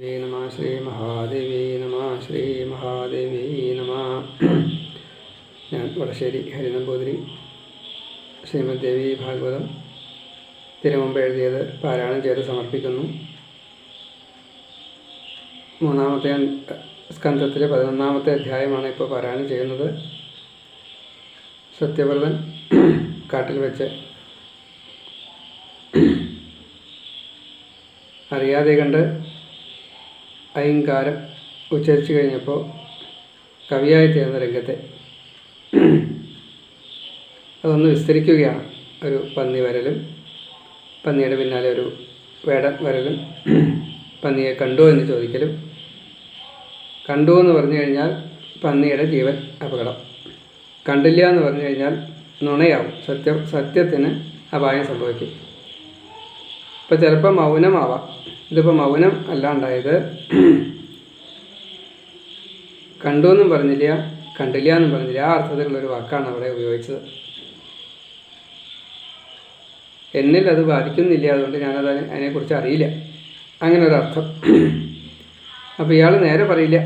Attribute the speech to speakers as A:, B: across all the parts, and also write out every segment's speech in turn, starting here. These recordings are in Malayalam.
A: നമ ശ്രീ മഹാദേവി നമ ശ്രീ മഹാദേവി നമ. ഞാൻ വടശ്ശേരി ഹരിനമ്പൂതിരി ശ്രീമദ് ദേവി ഭാഗവതം തിരുമുമ്പ് എഴുതിയത് പാരായണം ചെയ്ത് സമർപ്പിക്കുന്നു. മൂന്നാമത്തെ സ്കന്ധത്തിലെ 11ാമത്തെ അധ്യായമാണ് ഇപ്പോൾ പാരായണം ചെയ്യുന്നത്. സത്യവ്രതൻ കാട്ടിൽ വെച്ച് അറിയാതെ കണ്ട് അഹങ്കാരം ഉച്ചരിച്ചു കഴിഞ്ഞപ്പോൾ കവിയായി തീർന്ന രംഗത്തെ അതൊന്ന് വിസ്തരിക്കുകയാണ്. ഒരു പന്നി വരലും പന്നിയുടെ പിന്നാലെ ഒരു വേടൻ വരലും പന്നിയെ കണ്ടു എന്ന് ചോദിക്കലും. കണ്ടു എന്ന് പറഞ്ഞു കഴിഞ്ഞാൽ പന്നിയുടെ ജീവൻ അപകടം, കണ്ടില്ല എന്ന് പറഞ്ഞു കഴിഞ്ഞാൽ നുണയാവും, സത്യത്തിന് അപായം സംഭവിക്കും. ഇപ്പോൾ ചിലപ്പോൾ മൗനമാവാം. ഇതിപ്പോൾ മൗനം അല്ലാണ്ടായത് കണ്ടു എന്നും പറഞ്ഞില്ല, കണ്ടില്ല എന്നും പറഞ്ഞില്ല. ആ അർത്ഥത്തിലുള്ളൊരു വാക്കാണ് അവിടെ ഉപയോഗിച്ചത്. എന്നിൽ അത് ബാധിക്കുന്നില്ല, അതുകൊണ്ട് ഞാനത് അതിനെക്കുറിച്ച് അറിയില്ല, അങ്ങനെ ഒരർത്ഥം. അപ്പോൾ ഇയാൾ നേരെ പറയില്ല,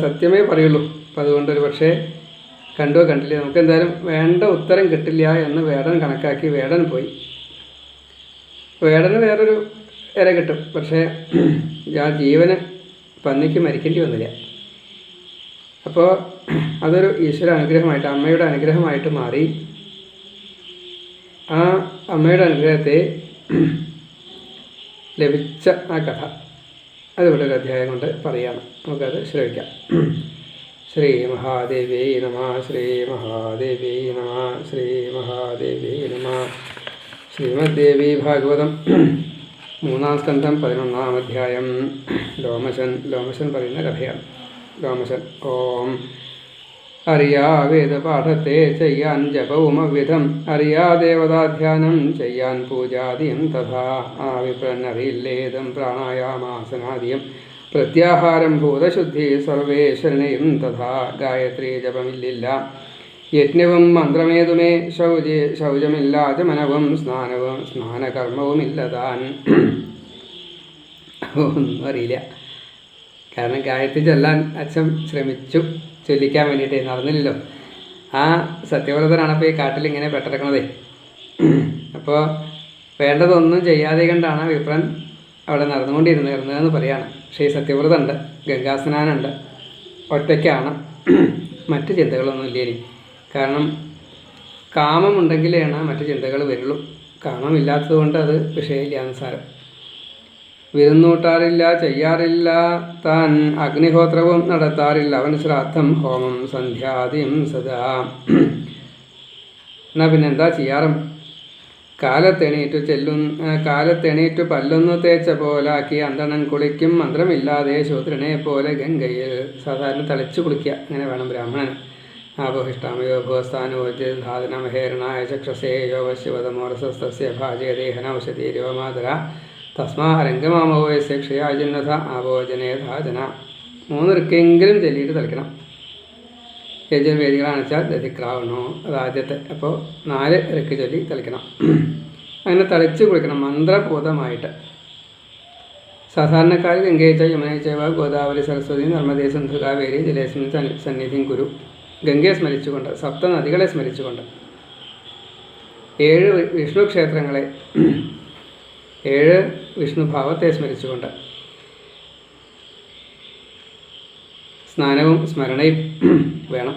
A: സത്യമേ പറയുള്ളൂ. അപ്പോൾ അതുകൊണ്ടൊരു പക്ഷേ കണ്ടോ കണ്ടില്ല, നമുക്ക് എന്തായാലും വേണ്ട ഉത്തരം കിട്ടില്ല എന്ന് വേടൻ കണക്കാക്കി വേടൻ പോയി. വേടന് വേറൊരു ഇര കിട്ടും, പക്ഷേ ആ ജീവന് പന്നിക്ക് മരിക്കേണ്ടി വന്നില്ല. അപ്പോൾ അതൊരു ഈശ്വര അനുഗ്രഹമായിട്ട്, അമ്മയുടെ അനുഗ്രഹമായിട്ട് മാറി. ആ അമ്മയുടെ അനുഗ്രഹത്തെ ലഭിച്ച ആ കഥ അതിവിടെ ഒരു അധ്യായം കൊണ്ട് പറയുകയാണ്. നമുക്കത് ശ്രവിക്കാം. ശ്രീ മഹാദേവി നമ ശ്രീ മഹാദേവി നമ ശ്രീ മഹാദേവി നമ. ശ്രീമദ് ദേവി ഭാഗവതം 3ാം സ്കന്ധം 11ാം അധ്യായം. ലോമശൻ പറയുന്ന കഥയാണ്. ലോമശൻ: ഓം. അറിയാ വേദപാഠത്തെ ചെയ്യാൻ ജപവും അവ്യഥം, അറിയാ ദേവതാധ്യാനം ചെയ്യാൻ പൂജാദിയും തഥാ. ആ വിപ്രന്നറിയില്ലേതും പ്രാണായാമാസനാദിയും പ്രത്യാഹാരം ഭൂതശുദ്ധി സർവേശ്വരനെയും തഥാ. ഗായത്രി ജപമില്ലില്ല, യജ്ഞവും മന്ത്രമേതുമേ, ശൗചമില്ലാചമനവും സ്നാനകർമ്മവുമില്ലതാൻ. ഒന്നും അറിയില്ല. കാരണം ഗായത്രി ചൊല്ലാൻ അച്ഛൻ ശ്രമിച്ചു, ചൊല്ലിക്കാൻ വേണ്ടിയിട്ട് നടന്നില്ലല്ലോ. ആ സത്യവ്രതനാണ് ഇപ്പോൾ ഈ കാട്ടിൽ ഇങ്ങനെ പെട്ടിറക്കണതേ. അപ്പോൾ വേണ്ടതൊന്നും ചെയ്യാതെ കണ്ടാണ് വിപ്രൻ അവിടെ നടന്നുകൊണ്ടിരുന്നതെന്ന് പറയാണ്. പക്ഷേ ഈ സത്യവ്രതമുണ്ട്, ഗംഗാസ്നാനുണ്ട്, ഒറ്റയ്ക്കാണ്, മറ്റ് ചിന്തകളൊന്നും ഇല്ല ഇനി. കാരണം കാമമുണ്ടെങ്കിലാണ് മറ്റു ചിന്തകൾ വരുള്ളൂ. കാമമില്ലാത്തത് കൊണ്ട് അത് വിഷയമില്ല, നിസ്സാരം. വിരുന്നൂട്ടാറില്ല, ചെയ്യാറില്ല താൻ, അഗ്നിഹോത്രവും നടത്താറില്ല അവൻ, ശ്രാദ്ധം ഹോമം സന്ധ്യാദിയും സദാ. എന്നാൽ പിന്നെ എന്താ ചെയ്യാറും? കാലത്തെണീറ്റു പല്ലൊന്നു തേച്ച പോലാക്കി അന്തണൻ കുളിക്കും, മന്ത്രമില്ലാതെ ശൂദ്രനെ പോലെ ഗംഗയിൽ. സാധാരണ തളിച്ചു കുളിക്കുക, അങ്ങനെ വേണം ബ്രാഹ്മണന്. ആപോഹിഷ്ടാമയോ ഭൂസ്ഥാനുധാതനമഹേരണായ ചക്ഷസേ യോവശ്യവതമോരസസ്തസ്യ ഭാജയദേഹനൗഷധീരവ മാതര തസ്മാ രംഗമാമോയസ്യ ക്ഷയാജിന്നഥ ആപോജനേധാജന. 3 ഋക്കെങ്കിലും ചൊല്ലിയിട്ട് തളിക്കണം. യജുർവേദികളാണെച്ചാൽ ദധിക്രാവണോ, അതാദ്യത്തെ. അപ്പോൾ 4 ഋക്ക് ചൊല്ലി തളിക്കണം. അങ്ങനെ തളിച്ച് കുളിക്കണം മന്ത്രപൂതമായിട്ട്. സാധാരണക്കാർ ഗംഗേച്ച യമുനേച്ചവ ഗോദാവരി സരസ്വതി നർമ്മദേ സിന്ധു കാവേരി ജലേസ്മിൻ സന്നിധിം കുരു. ഗംഗയെ സ്മരിച്ചുകൊണ്ട്, 7 നദികളെ സ്മരിച്ചുകൊണ്ട്, 7 വിഷ്ണു ക്ഷേത്രങ്ങളെ, 7 വിഷ്ണുഭാവത്തെ സ്മരിച്ചുകൊണ്ട്, സ്നാനവും സ്മരണയും വേണം.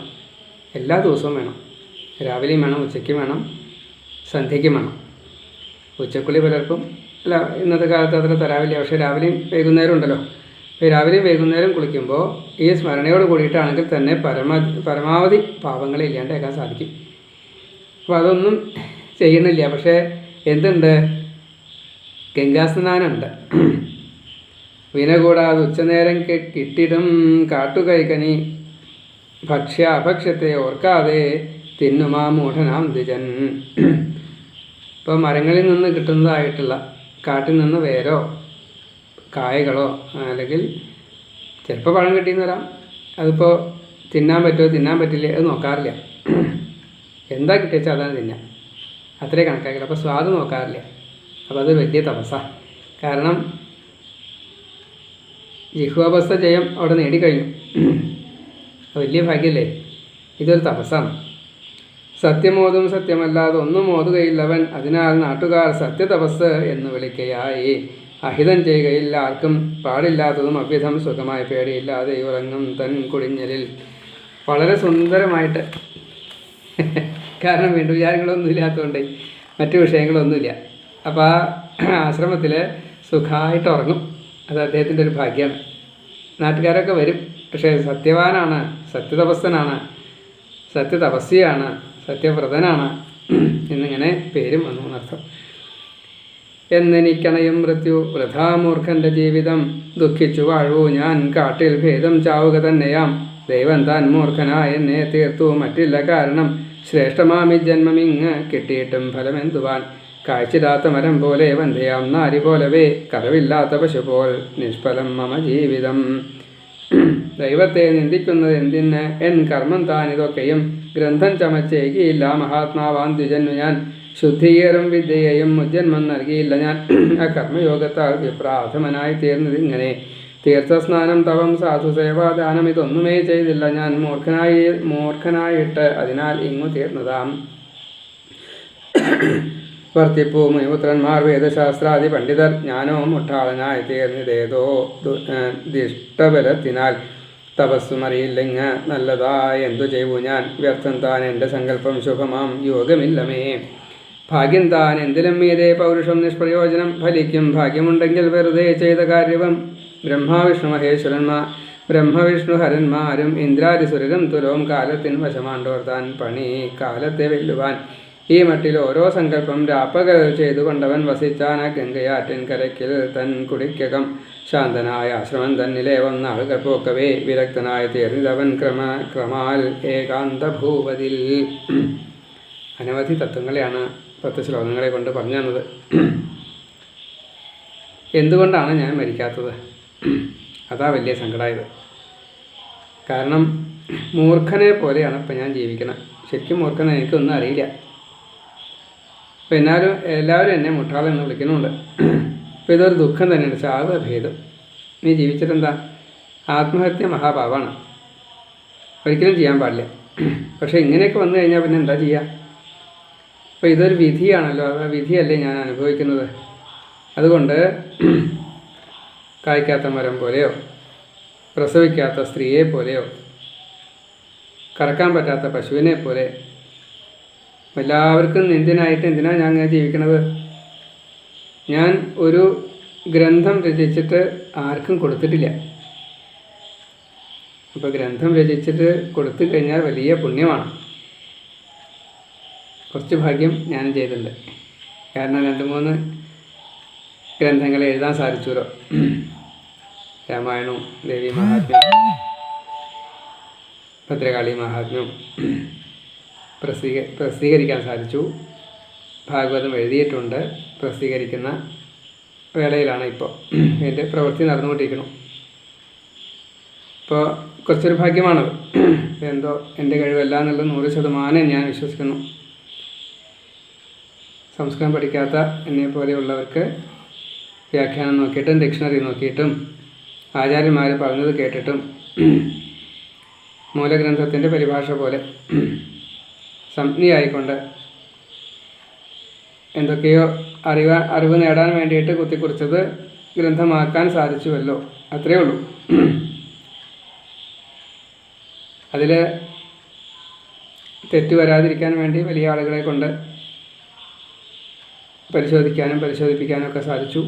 A: എല്ലാ ദിവസവും വേണം. രാവിലെയും വേണം, ഉച്ചയ്ക്കും വേണം, സന്ധ്യയ്ക്കും വേണം. ഉച്ചക്കുളി പലർക്കും അല്ല, ഇന്നത്തെ കാലത്ത് അത്ര തരാവില്ല. പക്ഷേ രാവിലെയും വൈകുന്നേരം ഉണ്ടല്ലോ. രാവിലെയും വൈകുന്നേരം കുളിക്കുമ്പോൾ ഈ സ്മരണയോട് കൂടിയിട്ടാണെങ്കിൽ തന്നെ പരമാവധി പാപങ്ങളെ ഇല്ലാണ്ടാക്കാൻ സാധിക്കും. അപ്പോൾ അതൊന്നും ചെയ്യണില്ല. പക്ഷേ എന്തുണ്ട്? ഗംഗാസ്നാനുണ്ട്. വിന കൂടാതെ ഉച്ചനേരം കിട്ടിടും കാട്ടുകൈകനി അഭക്ഷ്യത്തെ ഓർക്കാതെ തിന്നുമാ മൂഢനാം ദ്വിജൻ. ഇപ്പോൾ മരങ്ങളിൽ നിന്ന് കിട്ടുന്നതായിട്ടുള്ള, കാട്ടിൽ നിന്ന് വേരോ കായകളോ, അല്ലെങ്കിൽ ചിലപ്പോൾ പഴം കിട്ടിയെന്ന് വരാം, അതിപ്പോൾ തിന്നാൻ പറ്റുമോ തിന്നാൻ പറ്റില്ല അത് നോക്കാറില്ല. എന്താ കിട്ടിയെച്ചാൽ അതാണ് തിന്നാം, അത്രേ കണക്കാക്കില്ല. അപ്പോൾ സ്വാദ് നോക്കാറില്ല. അപ്പോൾ അത് വലിയ തപസ്സാണ്. കാരണം ജിഹ്വാവസ്ഥ ജയം അവിടെ നേടിക്കഴിഞ്ഞു. വലിയ ഭാഗ്യല്ലേ? ഇതൊരു തപസ്സാണ്. സത്യമോതും സത്യമല്ലാതെ ഒന്നും ഓതുകയില്ലവൻ, അതിനാൽ നാട്ടുകാർ സത്യതപസ് എന്ന് വിളിക്കയായി. അഹിതം ചെയ്യുകയില്ല ആർക്കും, പാടില്ലാത്തതും അവ്യഥം സുഖമായി പേടിയില്ലാതെ ഉറങ്ങും തൻ കുടിഞ്ഞലിൽ. വളരെ സുന്ദരമായിട്ട്, കാരണം വീണ്ടും വിചാരങ്ങളൊന്നും ഇല്ലാത്തതുകൊണ്ട് മറ്റു വിഷയങ്ങളൊന്നുമില്ല. അപ്പോൾ ആ ആശ്രമത്തിൽ സുഖമായിട്ട് ഉറങ്ങും. അത് അദ്ദേഹത്തിൻ്റെ ഒരു ഭാഗ്യമാണ്. നാട്ടുകാരൊക്കെ വരും, പക്ഷേ സത്യവാനാണ്, സത്യതപസ്സനാണ്, സത്യതപസ്വിയാണ്, സത്യവ്രതനാണ് എന്നിങ്ങനെ പേരും വന്നു എന്നർത്ഥം. എന്നെനിക്കണയും മൃത്യു വൃഥാമൂർഖൻ്റെ ജീവിതം, ദുഃഖിച്ചു വാഴൂ ഞാൻ കാട്ടിൽ ഭേദം ചാവുക തന്നെയാം. ദൈവം താൻ മൂർഖനായ എന്നെ തീർത്തു, മറ്റില്ല കാരണം. ശ്രേഷ്ഠമാമി ജന്മമിങ്ങ് കിട്ടിയിട്ടും ഫലമെന്തുവാൻ. കാഴ്ചിടാത്ത മരം പോലെ വന്ധ്യയാം നാരി പോലവേ, കറവില്ലാത്ത പശു പോൽ നിഷ്ഫലം മമ ജീവിതം. ദൈവത്തെ നിന്ദിക്കുന്നത് എന്തിന്, എൻ കർമ്മം താനിതൊക്കെയും. ഗ്രന്ഥം ചമച്ചേകിയില്ല മഹാത്മാവാൻ ദ്വിജന്നു ഞാൻ. ശുദ്ധിയേറും വിദ്യയെയും മുജ്ജന്മം നൽകിയില്ല ഞാൻ. ആ കർമ്മയോഗത്താൽ വിപ്രാഥമനായി തീർന്നതിങ്ങനെ. തീർത്ഥസ്നാനം തവം സാധുസേവാദാനം ഇതൊന്നുമേ ചെയ്തില്ല ഞാൻ. മൂർഖനായിട്ട് അതിനാൽ ഇങ്ങു തീർന്നതാം. വർത്തിപ്പൂ മുനിപുത്രന്മാർ വേദശാസ്ത്രാദി പണ്ഡിതർ, ഞാനോ മുട്ടാളനായി തീർന്നിതേതോ ദിഷ്ടബലത്തിനാൽ. തപസ്സുമറിയില്ലെങ്ങ് നല്ലതായി എന്തു ചെയ്യൂ ഞാൻ. വ്യർത്ഥം താൻ എൻ്റെ സങ്കല്പം ശുഭമാം യോഗമില്ലമേ. ഭാഗ്യം താൻ എന്തിലും മീതെ പൗരുഷം നിഷ്പ്രയോജനം. ഫലിക്കും ഭാഗ്യമുണ്ടെങ്കിൽ വെറുതെ ചെയ്ത കാര്യവും. ബ്രഹ്മാവിഷ്ണു മഹേശ്വരന്മാർ ബ്രഹ്മവിഷ്ണു ഹരന്മാരും ഇന്ദ്രാദിസുരരും തുലോം കാലത്തിന് വശമാണ്ടോർത്താൻ പണി കാലത്തെ വെല്ലുവാൻ. ഈ മട്ടിൽ ഓരോ സങ്കല്പം രാപ്പകൽ ചെയ്തു കൊണ്ടവൻ വസിച്ചാൻ ആ ഗംഗയാറ്റിൻ കരയ്ക്കിൽ തൻ കുടിക്കകം. ശാന്തനായ ആശ്രമം തന്നിലെ വന്നാളുകൾ പോക്കവേ വിരക്തനായി തീർന്നിതവൻ ക്രമാൽ ഏകാന്തഭൂവതിൽ. അനവധി തത്വങ്ങളെയാണ് 10 ശ്ലോകങ്ങളെ കൊണ്ട് പറഞ്ഞു തന്നത്. എന്തുകൊണ്ടാണ് ഞാൻ മരിക്കാത്തത്? അതാ വലിയ സങ്കടമായത്. കാരണം മൂർഖനെ പോലെയാണ് ഇപ്പം ഞാൻ ജീവിക്കണം. ശരിക്കും മൂർഖനെ എനിക്കൊന്നും അറിയില്ല. അപ്പോൾ എന്നാലും എല്ലാവരും എന്നെ മുട്ടാളെന്ന് വിളിക്കുന്നുണ്ട്. അപ്പോൾ ഇതൊരു ദുഃഖം തന്നെയാണ്. ശാപഭേദം. നീ ജീവിച്ചിട്ടെന്താ? ആത്മഹത്യ മഹാപാവാണ്, ഒരിക്കലും ചെയ്യാൻ പാടില്ല. പക്ഷേ ഇങ്ങനെയൊക്കെ വന്നു കഴിഞ്ഞാൽ പിന്നെ എന്താ ചെയ്യുക? അപ്പോൾ ഇതൊരു വിധിയാണല്ലോ. ആ വിധിയല്ലേ ഞാൻ അനുഭവിക്കുന്നത്. അതുകൊണ്ട് കായ്ക്കാത്ത മരം പോലെയോ പ്രസവിക്കാത്ത സ്ത്രീയെ പോലെയോ കറക്കാൻ പറ്റാത്ത പശുവിനെ പോലെ എല്ലാവർക്കും എന്തിനായിട്ട് എന്തിനാണ് ഞാൻ അങ്ങനെ ജീവിക്കണത്? ഞാൻ ഒരു ഗ്രന്ഥം രചിച്ചിട്ട് ആർക്കും കൊടുത്തിട്ടില്ല. അപ്പോൾ ഗ്രന്ഥം രചിച്ചിട്ട് കൊടുത്തു കഴിഞ്ഞാൽ വലിയ പുണ്യമാണ്. കുറച്ച് ഭാഗ്യം ഞാനും ചെയ്തിട്ടുണ്ട്. കാരണം 2-3 ഗ്രന്ഥങ്ങൾ എഴുതാൻ സാധിച്ചുല്ലോ. രാമായണവും ദേവി മഹാത്മ്യം, ഭദ്രകാളി മഹാത്മ്യം പ്രസിദ്ധീകരിക്കാൻ സാധിച്ചു. ഭാഗവതം എഴുതിയിട്ടുണ്ട്. പ്രസിദ്ധീകരിക്കുന്ന വേളയിലാണ് ഇപ്പോൾ. എൻ്റെ പ്രവൃത്തി നടന്നുകൊണ്ടിരിക്കണം. ഇപ്പോൾ കുറച്ചൊരു ഭാഗ്യമാണത്. എന്തോ എൻ്റെ കഴിവല്ല എന്നുള്ളത് 100% ഞാൻ വിശ്വസിക്കുന്നു. സംസ്കൃതം പഠിക്കാത്ത എന്നെപ്പോലെയുള്ളവർക്ക് വ്യാഖ്യാനം നോക്കിയിട്ടും ഡിക്ഷണറി നോക്കിയിട്ടും ആചാര്യന്മാർ പറഞ്ഞത് കേട്ടിട്ടും മൂലഗ്രന്ഥത്തിൻ്റെ പരിഭാഷ പോലെ സംജ്ഞയായിക്കൊണ്ട് എന്തൊക്കെയോ അറിവ് നേടാൻ വേണ്ടിയിട്ട് കുത്തിക്കുറിച്ചത് ഗ്രന്ഥമാക്കാൻ സാധിച്ചുവല്ലോ. അത്രയേ ഉള്ളൂ. അതിൽ തെറ്റ് വരാതിരിക്കാൻ വേണ്ടി വലിയ ആളുകളെ കൊണ്ട് പരിശോധിക്കാനും പരിശോധിപ്പിക്കാനും ഒക്കെ സാധിച്ചു.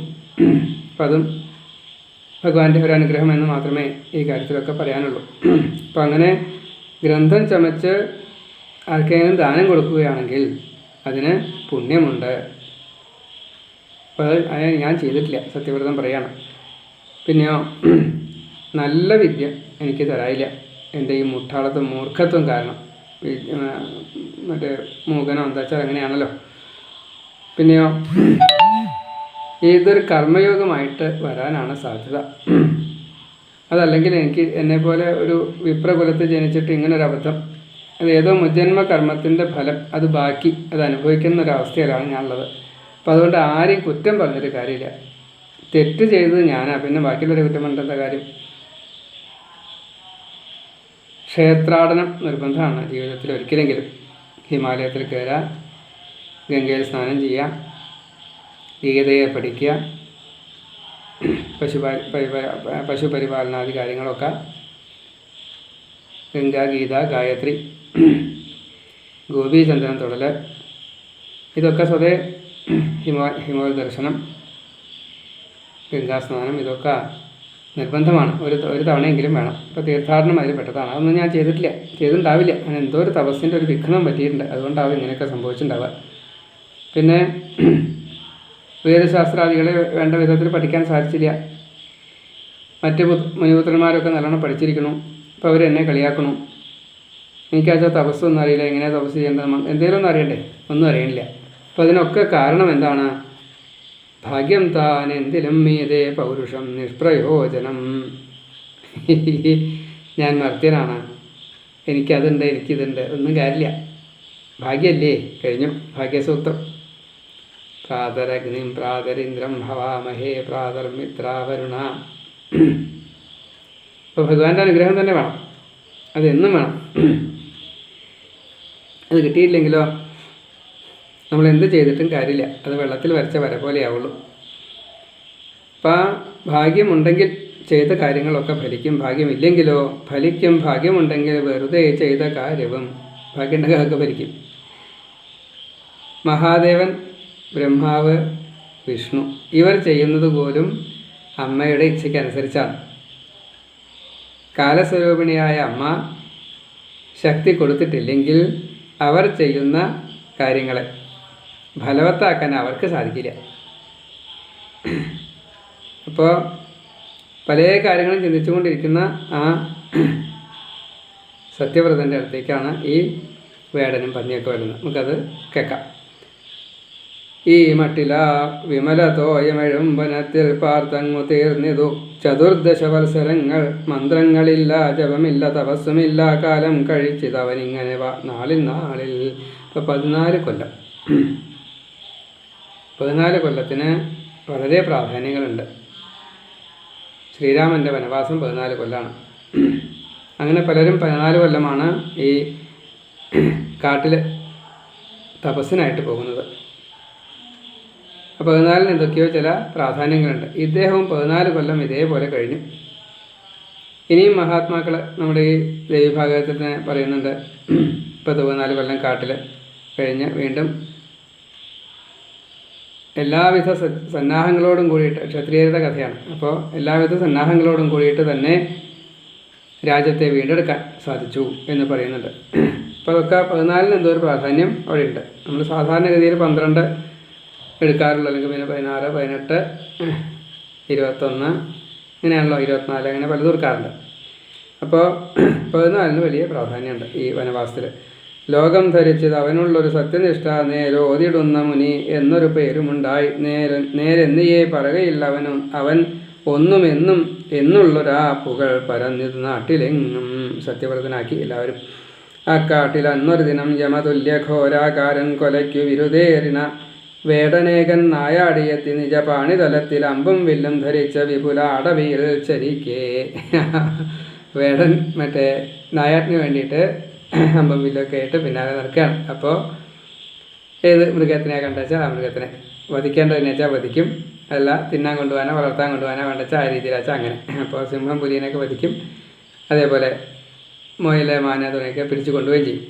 A: അപ്പം അതും ഭഗവാന്റെ ഒരു അനുഗ്രഹം എന്ന് മാത്രമേ ഈ കാര്യത്തിലൊക്കെ പറയാനുള്ളൂ. അപ്പം അങ്ങനെ ഗ്രന്ഥം ചമച്ച് ആർക്കെങ്കിലും ദാനം കൊടുക്കുകയാണെങ്കിൽ അതിന് പുണ്യമുണ്ട്. അപ്പോൾ അത് ഞാൻ ചെയ്തിട്ടില്ല, സത്യവ്രതം പറയാണ്. പിന്നെയോ നല്ല വിദ്യ എനിക്ക് തരായില്ല. എൻ്റെ ഈ മുട്ടാളത്വം മൂർഖത്വം കാരണം. മറ്റേ മൂകനോ എന്താ വെച്ചാൽ അങ്ങനെയാണല്ലോ. പിന്നെയോ ഇതൊരു കർമ്മയോഗമായിട്ട് വരാനാണ് സാധ്യത. അതല്ലെങ്കിൽ എനിക്ക് എന്നെപ്പോലെ ഒരു വിപ്രകുലത്തിൽ ജനിച്ചിട്ട് ഇങ്ങനൊരു അബദ്ധം, അത് ഏതോ മുജ്ജന്മ കർമ്മത്തിൻ്റെ ഫലം, അത് ബാക്കി അത് അനുഭവിക്കുന്ന ഒരവസ്ഥയിലാണ് ഞാനുള്ളത്. അപ്പോൾ അതുകൊണ്ട് ആരെയും കുറ്റം പറഞ്ഞിട്ട് കാര്യമില്ല. തെറ്റ് ചെയ്തത് ഞാനാ, പിന്നെ ബാക്കിയുള്ളവരെ കുറ്റം പറഞ്ഞിട്ട് കാര്യം. ക്ഷേത്രാടനം നിർബന്ധമാണ് ജീവിതത്തിൽ ഒരിക്കലെങ്കിലും. ഹിമാലയത്തിൽ കയറുക, ഗംഗയിൽ സ്നാനം ചെയ്യുക, ഗീതയെ പഠിക്കുക, പശുപരിപാലനാദി കാര്യങ്ങളൊക്കെ, ഗംഗ, ഗീത, ഗായത്രി, ഗോപീചന്ദ്രൻ തൊടൽ, ഇതൊക്കെ സ്വതേ ഹിമവൽ ദർശനം, ഗംഗാസ്നാനം, ഇതൊക്കെ നിർബന്ധമാണ്. ഒരു തവണയെങ്കിലും വേണം. ഇപ്പോൾ തീർത്ഥാടനം അതിൽ പെട്ടതാണ്. അതൊന്നും ഞാൻ ചെയ്തിട്ടുണ്ടാവില്ല. അങ്ങനെ എന്തോ ഒരു തപസ്സിൻ്റെ ഒരു വിഘ്നം പറ്റിയിട്ടുണ്ട്. അതുകൊണ്ടാവും ഇങ്ങനെയൊക്കെ സംഭവിച്ചിട്ടുണ്ടാവുക. പിന്നെ വേദശാസ്ത്രാദികളെ വേണ്ട വിധത്തിൽ പഠിക്കാൻ സാധിച്ചില്ല. മറ്റ് മുനിപുത്രന്മാരൊക്കെ നല്ലോണം പഠിച്ചിരിക്കണു. അപ്പോൾ അവരെന്നെ കളിയാക്കണു. എനിക്കാച്ചാൽ തപസ്സൊന്നും അറിയില്ല, എങ്ങനെയാണ് തപസ് ചെയ്യേണ്ടത്, എന്തെങ്കിലും ഒന്നും അറിയണ്ടേ, ഒന്നും അറിയണില്ല. അപ്പോൾ അതിനൊക്കെ കാരണം എന്താണ്? ഭാഗ്യം താൻ എന്തിലും മീതേ പൗരുഷം നിഷ്പ്രയോജനം. ഞാൻ മർത്യനാണ്, എനിക്കതുണ്ട്, എനിക്കിതുണ്ട്, ഒന്നും കാര്യമില്ല. ഭാഗ്യമല്ലേ, കഴിഞ്ഞു. ഭാഗ്യസൂക്തം. പ്രാതരഗ്നിം പ്രാതരിന്ദ്രം ഭവാമഹേ പ്രാതർമിത്രാവരുണ. അപ്പോൾ ഭഗവാന്റെ അനുഗ്രഹം തന്നെ വേണം, അതെന്നും വേണം. അത് കിട്ടിയില്ലെങ്കിലോ നമ്മൾ എന്ത് ചെയ്തിട്ടും കാര്യമില്ല. അത് വെള്ളത്തിൽ വരച്ച വര പോലെയാവുള്ളൂ. അപ്പം ഭാഗ്യമുണ്ടെങ്കിൽ ചെയ്ത കാര്യങ്ങളൊക്കെ ഫലിക്കും. ഭാഗ്യമില്ലെങ്കിലോ ഫലിക്കും. ഭാഗ്യമുണ്ടെങ്കിൽ വെറുതെ ചെയ്ത കാര്യവും ഭാഗ്യമുണ്ടെങ്കിലൊക്കെ ഫലിക്കും. മഹാദേവൻ, ബ്രഹ്മാവ്, വിഷ്ണു ഇവർ ചെയ്യുന്നത് പോലും അമ്മയുടെ ഇച്ഛയ്ക്കനുസരിച്ചാണ്. കാലസ്വരൂപിണിയായ അമ്മ ശക്തി കൊടുത്തിട്ടില്ലെങ്കിൽ അവർ ചെയ്യുന്ന കാര്യങ്ങളെ ഫലവത്താക്കാൻ അവർക്ക് സാധിക്കില്ല. അപ്പോൾ പല കാര്യങ്ങളും ചിന്തിച്ചുകൊണ്ടിരിക്കുന്ന ആ സത്യവ്രതൻ്റെ അടുത്തേക്കാണ് ഈ വേടനും പന്നിയൊക്കെ വരുന്നത്. നമുക്കത് കേൾക്കാം. ഈ മട്ടില വിമലതോയമെഴും വനത്തിൽ പാർത്തങ്ങു തീർന്നിതു ചതുർദശവത്സരങ്ങൾ. മന്ത്രങ്ങളില്ല, ജപമില്ല, തപസ്സുമില്ല, കാലം കഴിച്ചിതവനിങ്ങനെ നാളിൽ. ഇപ്പോൾ 14 കൊല്ലം. 14 കൊല്ലത്തിന് വളരെ പ്രാധാന്യങ്ങളുണ്ട്. ശ്രീരാമൻ്റെ വനവാസം 14 കൊല്ലമാണ്. അങ്ങനെ പലരും 14 കൊല്ലമാണ് ഈ കാട്ടിൽ തപസ്സിനായിട്ട് പോകുന്നത്. 14 എന്തൊക്കെയോ ചില പ്രാധാന്യങ്ങളുണ്ട്. ഇദ്ദേഹവും 14 കൊല്ലം ഇതേപോലെ കഴിഞ്ഞു. ഇനിയും മഹാത്മാക്കൾ നമ്മുടെ ഈ ദേവീഭാഗവതത്തിൽ തന്നെ പറയുന്നുണ്ട്. 14 കൊല്ലം കാട്ടിൽ കഴിഞ്ഞ് വീണ്ടും എല്ലാവിധ സന്നാഹങ്ങളോടും കൂടിയിട്ട്, ക്ഷത്രിയരുടെ കഥയാണ്, അപ്പോൾ എല്ലാവിധ സന്നാഹങ്ങളോടും കൂടിയിട്ട് തന്നെ രാജ്യത്തെ വീണ്ടെടുക്കാൻ സാധിച്ചു എന്ന് പറയുന്നുണ്ട്. അപ്പോൾ അതൊക്കെ 14 എന്തോ ഒരു പ്രാധാന്യം അവിടെ ഉണ്ട്. നമ്മൾ സാധാരണഗതിയിൽ 12 എടുക്കാറുള്ളൂ, അല്ലെങ്കിൽ പിന്നെ 16, 18, 21 ഇങ്ങനെയാണല്ലോ, 24 അങ്ങനെ പലതും എടുക്കാറുണ്ട്. അപ്പോൾ 14 വലിയ പ്രാധാന്യമുണ്ട് ഈ വനവാസത്തിൽ. ലോകം ധരിച്ചത് അവനുള്ളൊരു സത്യനിഷ്ഠ നേരോതിടുന്ന മുനി എന്നൊരു പേരുമുണ്ടായി. നേരെന്നിയേ പറകയില്ല അവൻ ഒന്നുമെന്നും എന്നുള്ളൊരാ പുകൾ പരന്നിത് നാട്ടിലെങ്ങും. സത്യവ്രതനാക്കി എല്ലാവരും. അക്കാട്ടിൽ അന്നൊരു ദിനം യമതുല്യ ഘോരാകാരൻ കൊലയ്ക്കു വിരുദേറിന വേടനേകൻ നായാടിയെത്തി നിജ പാണിതലത്തിൽ അമ്പും വില്ലും ധരിച്ച വിപുല അടവിയിൽ ചരിക്കേ. വേടൻ മറ്റേ നായാട്ടിന് വേണ്ടിയിട്ട് അമ്പും വില്ലൊക്കെ ആയിട്ട് പിന്നാലെ നടക്കുകയാണ്. അപ്പോൾ ഏത് മൃഗത്തിനെ കണ്ടുവച്ചാൽ ആ മൃഗത്തിനെ, വധിക്കേണ്ടതിനെ വെച്ചാൽ വധിക്കും, അല്ല തിന്നാൻ കൊണ്ടുപോകാനോ വളർത്താൻ കൊണ്ടുപോകാനോ വേണ്ടച്ചാൽ ആ രീതിയിലാച്ചാൽ അങ്ങനെ. അപ്പോൾ സിംഹം പുലിനെയൊക്കെ വധിക്കും, അതേപോലെ മുയല്, മാന തുടങ്ങിയൊക്കെ പിടിച്ചു കൊണ്ടുപോവുകയും ചെയ്യും.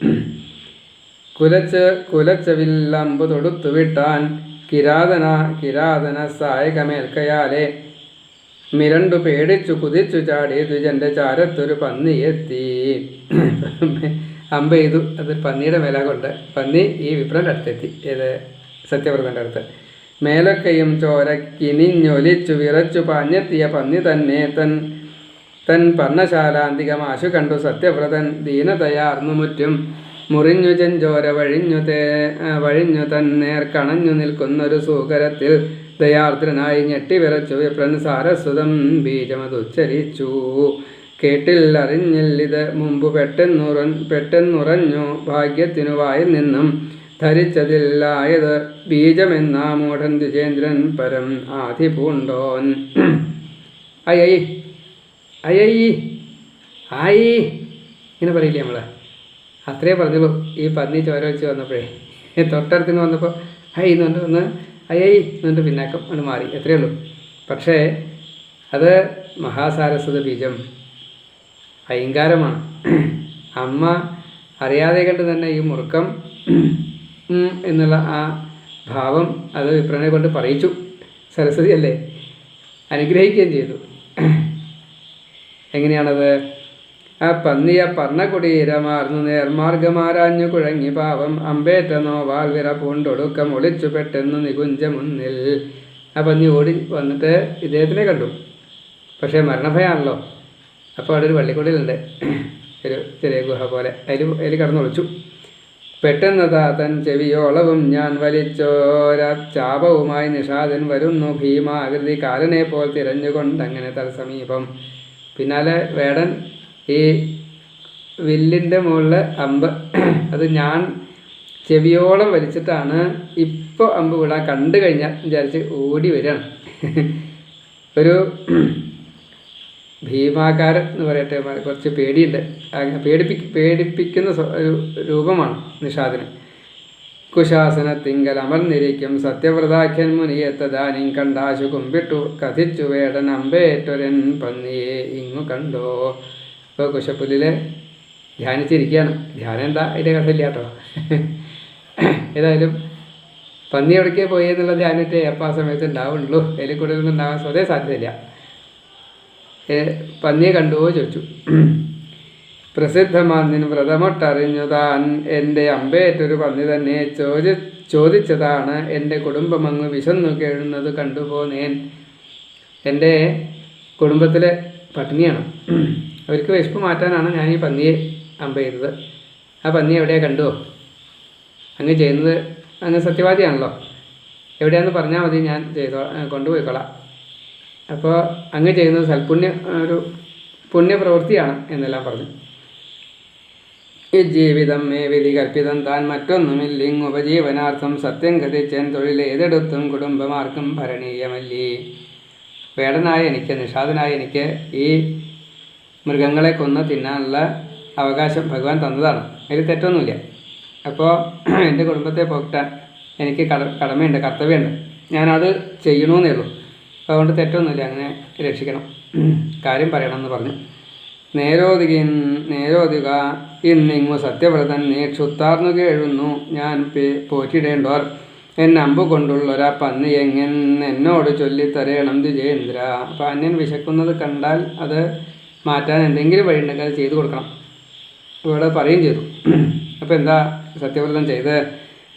A: കുലച്ച വില്ലമ്പു തൊടുത്തു വിട്ടാൻ കിരാതന സായകമേൽക്കയാലെ മിരണ്ടു പേടിച്ചു കുതിച്ചു ചാടി ദ്വിജന്റെ ചാരത്തൊരു പന്നിയെത്തി. അമ്പ ചെയ്തു, അത് പന്നിയുടെ മേല കൊണ്ട് പന്നി ഈ വിപ്രൻ്റെ അടുത്തെത്തി. ഏത് സത്യവ്രതൻ്റെ അടുത്ത്. മേലക്കയും ചോര കിനിഞ്ഞൊലിച്ചു വിറച്ചു പാഞ്ഞെത്തിയ പന്നി തന്നെ തൻ പർണശാലാന്തികമാശു കണ്ടു സത്യവ്രതൻ ദീനതയാർന്നു മുറ്റും മുറിഞ്ഞു ചെഞ്ചോര വഴിഞ്ഞു തന്നേർ കണഞ്ഞു നിൽക്കുന്നൊരു സൂകരത്തിൽ ദയാർദ്രനായി ഞെട്ടി വിറച്ചു വിപ്രൻ സാരസ്വതം ബീജമതുച്ചരിച്ചു. കേട്ടില്ലറിഞ്ഞില്ലിത് മുമ്പ് പെട്ടെന്നുറഞ്ഞു ഭാഗ്യത്തിനു വായിൽ നിന്നും ധരിച്ചതില്ലായത് ബീജമെന്നാ മൂഢൻ ദ്വിജേന്ദ്രൻ പരം ആധി പൂണ്ടോൻ. അയ്യൈ അയ്യൈ ആയി ഇങ്ങനെ പറയില്ലേ നമ്മൾ, അത്രേ പറഞ്ഞുള്ളൂ. ഈ പന്നി ചോര വെച്ച് വന്നപ്പോഴേ തൊട്ടടുത്തിന് വന്നപ്പോൾ ഹൈ എന്ന് പറഞ്ഞിട്ട് ഒന്ന് അയ്യൈ എന്നിട്ട് പിന്നാക്കം ഒന്ന് മാറി, എത്രയേ ഉള്ളൂ. പക്ഷേ അത് മഹാസാരസ്വത ബീജം അഹങ്കാരമാണ്. അമ്മ അറിയാതെ കണ്ട് തന്നെ ഈ മുറുക്കം എന്നുള്ള ആ ഭാവം അത് വിപ്രനെ കൊണ്ട് പറയിച്ചു. സരസ്വതി അല്ലേ, അനുഗ്രഹിക്കുകയും ചെയ്തു. എങ്ങനെയാണത്? ആ പന്നിയ പർണകുടീരമാർന്നു നേർമാർഗമാരാഞ്ഞു കുഴങ്ങി പാവം അമ്പേറ്റ നോവാൽ വിറ പൂണ്ടൊടുക്കം ഒളിച്ചു പെട്ടെന്ന് നികുഞ്ച മുന്നിൽ. ആ പന്നി ഓടി വന്നിട്ട് ഇദ്ദേഹത്തിനെ കണ്ടു. പക്ഷേ മരണഭയമാണല്ലോ. അപ്പോൾ അവിടെ ഒരു വള്ളിക്കുടലുണ്ട്, ഒരു ചെറിയ ഗുഹ പോലെ, അതിൽ കടന്നൊളിച്ചു. പെട്ടെന്ന് താതൻ ചെവിയോളവും ഞാൻ വലിച്ചോര ചാപവുമായി നിഷാദൻ വരുന്നു ഭീമാകൃതി കാലനെ പോൽ തിരഞ്ഞുകൊണ്ടങ്ങനെ തൽസമീപം. പിന്നാലെ വേടൻ ഈ വില്ലിൻ്റെ മുകളിൽ അമ്പ്, അത് ഞാൻ ചെവിയോളം വലിച്ചിട്ടാണ് ഇപ്പോൾ അമ്പ് വിടാൻ കണ്ടു കഴിഞ്ഞാൽ വിചാരിച്ച് ഓടി വരികയാണ്. ഒരു ഭീമാകാരൻ എന്ന് പറയട്ടെ, കുറച്ച് പേടിയുണ്ട്, പേടിപ്പിക്കുന്ന ഒരു രൂപമാണ് നിഷാദിന്. കുശാസനത്തിങ്കൽ അമർന്നിരിക്കും സത്യവ്രതാഖ്യൻ മുനിയെത്തദാനിം കണ്ടാശു കുമ്പിട്ടു കഥിച്ചു വേടൻ അമ്പേറ്റൊരൻ പന്നിയെ ഇങ്ങു കണ്ടോ. ഇപ്പോൾ കുശപ്പുല്ലിൽ ധ്യാനിച്ചിരിക്കുകയാണ്. ധ്യാനം എന്താ അതിൻ്റെ കഥയില്ല കേട്ടോ. ഏതായാലും പന്നി എവിടേക്കേ പോയി എന്നുള്ള ധ്യാനത്തെ അപ്പോൾ ആ സമയത്ത് ഉണ്ടാവുള്ളൂ. അതിൽ കൂടുതലൊന്നും ഉണ്ടാകാൻ സ്വതേ സാധ്യതയില്ല. പന്നിയെ കണ്ടുവോ ചോദിച്ചു. പ്രസിദ്ധമാന്നിന് വ്രതമൊട്ടറിഞ്ഞു താൻ എൻ്റെ അമ്പേറ്റൊരു പന്നി തന്നെ ചോദിച്ചതാണ്. എൻ്റെ കുടുംബമങ്ങ് വിശന്നു കേഴുന്നത് കണ്ടുപോന്നേൻ. എൻ്റെ കുടുംബത്തിലെ പട്ടിണിയാണ്, അവർക്ക് വിശപ്പ് മാറ്റാനാണ് ഞാൻ ഈ പന്നിയെ അമ്പ ചെയ്തത്. ആ പന്നി എവിടെയാണ് കണ്ടുവോ? അങ്ങ് ചെയ്യുന്നത്, അങ്ങ് സത്യവാദിയാണല്ലോ, എവിടെയാണെന്ന് പറഞ്ഞാൽ മതി, ഞാൻ കൊണ്ടുപോയിക്കൊള്ളാം. അപ്പോൾ അങ്ങ് ചെയ്യുന്നത് ഒരു പുണ്യപ്രവൃത്തിയാണ് എന്നെല്ലാം പറഞ്ഞു. ഈ ജീവിതം മേ വിധി കൽപ്പിതം താൻ മറ്റൊന്നുമില്ലിങ് ഉപജീവനാർത്ഥം സത്യം കഥിച്ചൻ തൊഴിലേതെടുത്തും കുടുംബമാർക്കും ഭരണീയമല്ലി. വേടനായ എനിക്ക്, നിഷാദനായ എനിക്ക് ഈ മൃഗങ്ങളെ കൊന്ന് തിന്നാനുള്ള അവകാശം ഭഗവാൻ തന്നതാണ്, അതിൽ തെറ്റൊന്നുമില്ല. അപ്പോൾ എൻ്റെ കുടുംബത്തെ പോറ്റാൻ എനിക്ക് കടമയുണ്ട്, കർത്തവ്യമുണ്ട്, ഞാനത് ചെയ്യണമെന്നേ ഉള്ളൂ. അപ്പോൾ അതുകൊണ്ട് തെറ്റൊന്നുമില്ല, അങ്ങനെ രക്ഷിക്കണം, കാര്യം പറയണം എന്ന് പറഞ്ഞു. നേരോദിക ഇന്നിങ്ങു സത്യവ്രതൻ നീ ക്ഷുത്താർന്നു കേഴുന്നു ഞാൻ പോറ്റിടേണ്ടോർ എന്നമ്പു കൊണ്ടുള്ളൊരാ പന്നി എന്നോട് ചൊല്ലിത്തരയണം ദ്വിജേന്ദ്ര. അപ്പോൾ അന്യൻ വിശക്കുന്നത് കണ്ടാൽ അത് മാറ്റാൻ എന്തെങ്കിലും വഴിയുണ്ടെങ്കിൽ അത് ചെയ്തു കൊടുക്കണം. ഇവിടെ പറയുകയും ചെയ്തു. അപ്പോൾ എന്താ സത്യവ്രതം ചെയ്ത്?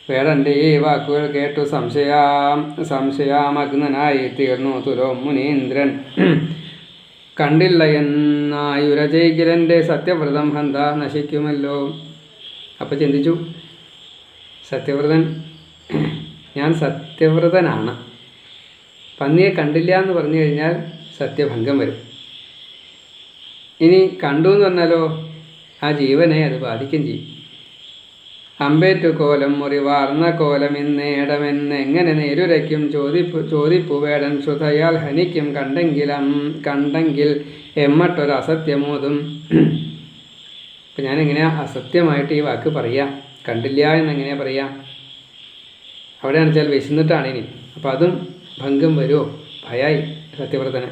A: വേടൻ്റെ ഈ വാക്കുകൾ കേട്ടു സംശയാമഗ്നനായി തീർന്നു തുലോ മുനീന്ദ്രൻ. കണ്ടില്ല എന്നായുരജയിക്കിരൻ്റെ സത്യവ്രതം ഹന്ത നശിക്കുമല്ലോ. അപ്പോൾ ചിന്തിച്ചു, സത്യവ്രതൻ, ഞാൻ സത്യവ്രതനാണ്, പന്നിയെ കണ്ടില്ല എന്ന് പറഞ്ഞു കഴിഞ്ഞാൽ സത്യഭംഗം വരും. ഇനി കണ്ടു എന്ന് പറഞ്ഞാലോ ആ ജീവനെ അത് ബാധിക്കുകയും ചെയ്യും. അമ്പേറ്റു കോലം മുറിവാർന്ന കോലം ഇന്നേടമെന്നെങ്ങനെ നേരുരയ്ക്കും ചോദിപ്പു വേടൻ ശ്രുതയാൽ ഹനിക്കും കണ്ടെങ്കിൽ എമ്മട്ടൊരസത്യമോതും. അപ്പം ഞാനെങ്ങനെയാ അസത്യമായിട്ട് ഈ വാക്ക് പറയാം? കണ്ടില്ല എന്നെങ്ങനെയാ പറയാം? അവിടെയാണ് വെച്ചാൽ വിശന്നിട്ടാണ് ഇനി, അപ്പോൾ അതും ഭംഗം വരുമോ? ഭയായി സത്യവ്രതന്.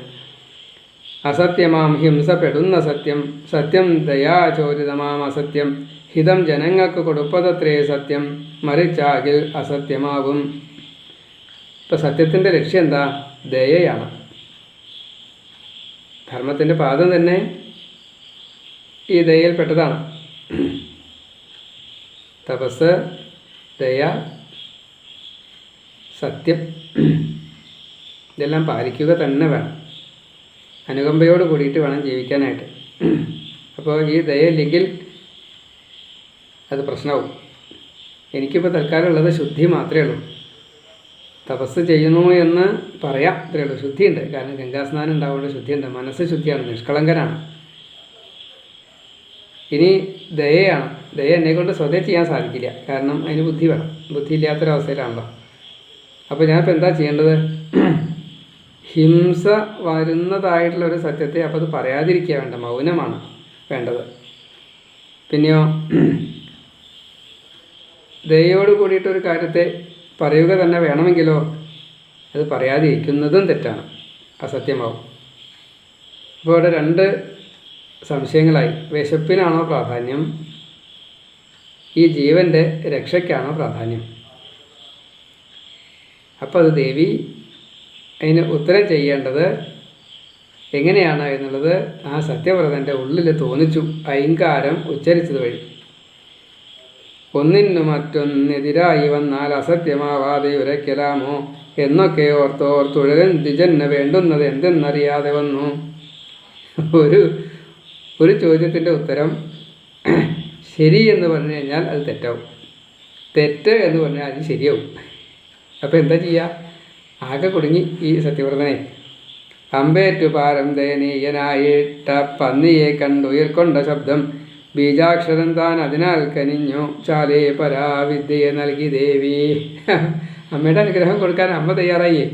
A: അസത്യമാം ഹിംസപ്പെടുന്ന സത്യം, സത്യം ദയാചോരിതമാം അസത്യം, ഹിതം ജനങ്ങൾക്ക് കൊടുപ്പതത്രേ സത്യം, മറിച്ചാകിൽ അസത്യമാവും. ഇപ്പം സത്യത്തിൻ്റെ ലക്ഷ്യം എന്താ? ദയയാണ്. ധർമ്മത്തിൻ്റെ പാദം തന്നെ ഈ ദയയിൽപ്പെട്ടതാണ്. തപസ്, ദയ, സത്യം, ഇതെല്ലാം പാലിക്കുക തന്നെ വേണം. അനുകമ്പയോട് കൂടിയിട്ട് വേണം ജീവിക്കാനായിട്ട്. അപ്പോൾ ഈ ദയയില്ലെങ്കിൽ അത് പ്രശ്നമാവും. എനിക്കിപ്പോൾ തൽക്കാലം ഉള്ളത് ശുദ്ധി മാത്രമേ ഉള്ളൂ. തപസ് ചെയ്യുന്നു എന്ന് പറയാം, അത്രയേ ഉള്ളൂ. ശുദ്ധിയുണ്ട്, കാരണം ഗംഗാസ്നാനം ഉണ്ടാവുകൊണ്ട് ശുദ്ധിയുണ്ട്. മനസ്സ് ശുദ്ധിയാണ്, നിഷ്കളങ്കനാണ്. ഇനി ദയയാണ്. ദയ എന്നെക്കൊണ്ട് സ്വതേ ചെയ്യാൻ സാധിക്കില്ല, കാരണം അതിന് ബുദ്ധി വേണം. ബുദ്ധി ഇല്ലാത്തൊരവസ്ഥയിലാണല്ലോ. അപ്പോൾ ഞാനിപ്പോൾ എന്താ ചെയ്യേണ്ടത്? ഹിംസ വരുന്നതായിട്ടുള്ളൊരു സത്യത്തെ അപ്പോൾ അത് പറയാതിരിക്കുക വേണ്ട, മൗനമാണ് വേണ്ടത്. പിന്നെയോ ദയയോട് കൂടിയിട്ടൊരു കാര്യത്തെ പറയുക തന്നെ വേണമെങ്കിലോ അത് പറയാതിരിക്കുന്നതും തെറ്റാണ്, അസത്യമാവും. അപ്പോൾ ഇവിടെ രണ്ട് സംശയങ്ങളായി. വിശപ്പിനാണോ പ്രാധാന്യം, ഈ ജീവൻ്റെ രക്ഷയ്ക്കാണോ പ്രാധാന്യം? അപ്പോൾ അത് ദേവി അതിന് ഉത്തരം ചെയ്യേണ്ടത് എങ്ങനെയാണ് എന്നുള്ളത് ആ സത്യവ്രതൻ്റെ ഉള്ളിൽ തോന്നിച്ചു, ഐങ്കാരം ഉച്ചരിച്ചത് വഴി. ഒന്നിനു മറ്റൊന്നെതിരായി വന്നാൽ അസത്യമാവാതെ ഉരയ്ക്കലാമോ എന്നൊക്കെ ഓർത്തോർത്തുഴകൻ ദ്വിജന് വേണ്ടുന്നത് എന്തെന്നറിയാതെ വന്നു. ഒരു ചോദ്യത്തിൻ്റെ ഉത്തരം ശരി എന്ന് പറഞ്ഞു കഴിഞ്ഞാൽ അത് തെറ്റാവും, തെറ്റ് എന്ന് പറഞ്ഞാൽ അത് ശരിയാവും. അപ്പോൾ എന്താ ചെയ്യുക? ആകെ കുടുങ്ങി ഈ സത്യവ്രതനെ. അമ്പേറ്റു പാരം ദയനീയനായിട്ട പന്നിയെ കണ്ടുയർക്കൊണ്ട ശബ്ദം ബീജാക്ഷരം താൻ അതിനാൽ കനിഞ്ഞു ചാലേ പരാവിദ്യയെ നൽകി ദേവി. അമ്മയുടെ അനുഗ്രഹം കൊടുക്കാൻ അമ്മ തയ്യാറായി.